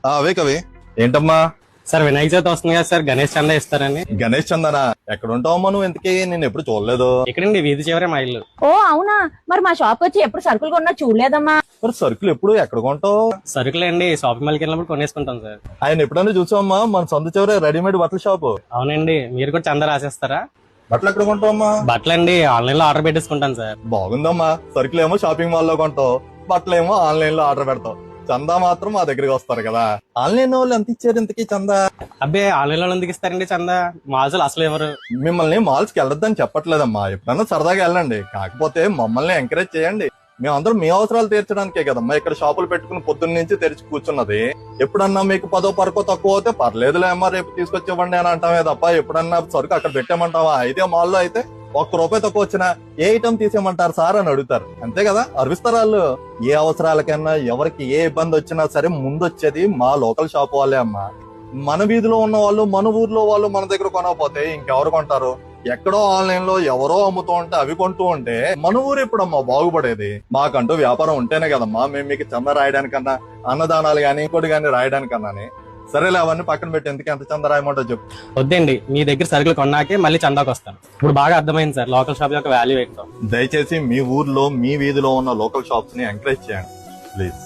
అవే కవి ఏంటమ్మా? సార్ వినాయక చవితి వస్తుంది కదా సార్, గణేష్ చందా ఇస్తారని. గణేష్ చందనా? ఎక్కడ ఉంటావమ్మా నువ్వు? ఇంతకీ నేను ఎప్పుడు చూడలేదు. ఇక్కడండి, వీధి చివరే మా ఇల్లు. ఓ అవునా, మరి మా షాప్ వచ్చి ఎప్పుడు సరుకులు కొన్నా చూడలేదమ్మా. మరి సరుకులు ఎప్పుడు ఎక్కడ కొంటావు? సరుకులే అండి, షాపింగ్ మాల్కి వెళ్ళినప్పుడు కొనేసుకుంటాం సార్. ఆయన ఎప్పుడైనా చూసావమ్మా? మన సొంత చివరే రెడీమేడ్ బట్టల షాపు. అవునండి, మీరు కూడా చందా రాసేస్తారా? బట్టలు ఎక్కడ కొంటావమ్మా? బట్టలండి ఆన్లైన్ లో ఆర్డర్ పెట్టేసుకుంటాను సార్. బాగుందమ్మా. సరుకులు ఏమో షాపింగ్ మాల్ లో కొంటావు, బట్టలు ఏమో ఆన్లైన్ లో ఆర్డర్ పెడతావు. చందా మాత్రం మా దగ్గరికి వస్తారు కదా. ఆన్లైన్ వాళ్ళు ఎంత ఇచ్చారు ఇంతకీ చందా? అబ్బే, ఆన్లైన్ లో ఎందుకు ఇస్తారండి చందా? మాల్స్ అసలు ఎవరు మిమ్మల్ని మాల్స్ కి వెళ్ళొద్దని చెప్పట్లేదమ్మా, ఎప్పుడన్నా సరదాగా వెళ్ళండి. కాకపోతే మమ్మల్ని ఎంకరేజ్ చేయండి. మేమందరం మీ అవసరాలు తీర్చడానికే కదమ్మా ఇక్కడ షాపులు పెట్టుకుని పొద్దున్న నుంచి తెరిచి కూర్చున్నది. ఎప్పుడన్నా మీకు 10 పరకో తక్కువ అవుతే పర్లేదులే అమ్మా, రేపు తీసుకొచ్చి ఇవ్వండి అని అంటామే తప్ప ఎప్పుడన్నా సరుకు అక్కడ పెట్టామంటావా? అయితే మాల్లో అయితే ₹1 తక్కువ వచ్చినా ఏ ఐటమ్ తీసేయమంటారు సార్ అని అడుగుతారు. అంతే కదా, అర్విస్తారు వాళ్ళు. ఏ అవసరాలకైనా ఎవరికి ఏ ఇబ్బంది వచ్చినా సరే ముందు వచ్చేది మా లోకల్ షాప్ వాళ్ళే అమ్మా. మన వీధిలో ఉన్న వాళ్ళు, మన ఊర్లో వాళ్ళు మన దగ్గర కొనకపోతే ఇంకెవరు కొంటారు? ఎక్కడో ఆన్లైన్ లో ఎవరో అమ్ముతూ ఉంటే అవి కొంటూ ఉంటే మన ఊరు ఎప్పుడమ్మా బాగుపడేది? మాకంటూ వ్యాపారం ఉంటేనే కదమ్మా మేము మీకు చందా రాయడానికన్నా, అన్నదానాలు గాని ఇంకోటి గాని రాయడానికన్నాని. సరేలే, అవన్నీ పక్కన పెట్టి ఎందుకు ఎంత చందా రాయమంటో చెప్పు. వద్దండి, మీ దగ్గర సరుకులు కొన్నాకే మళ్ళీ చందాకి వస్తాను. ఇప్పుడు బాగా అర్థమైంది సార్ లోకల్ షాప్ యొక్క వాల్యూ ఏంటో. దయచేసి మీ ఊర్లో మీ వీధిలో ఉన్న లోకల్ షాప్స్ ని ఎంకరేజ్ చేయండి ప్లీజ్.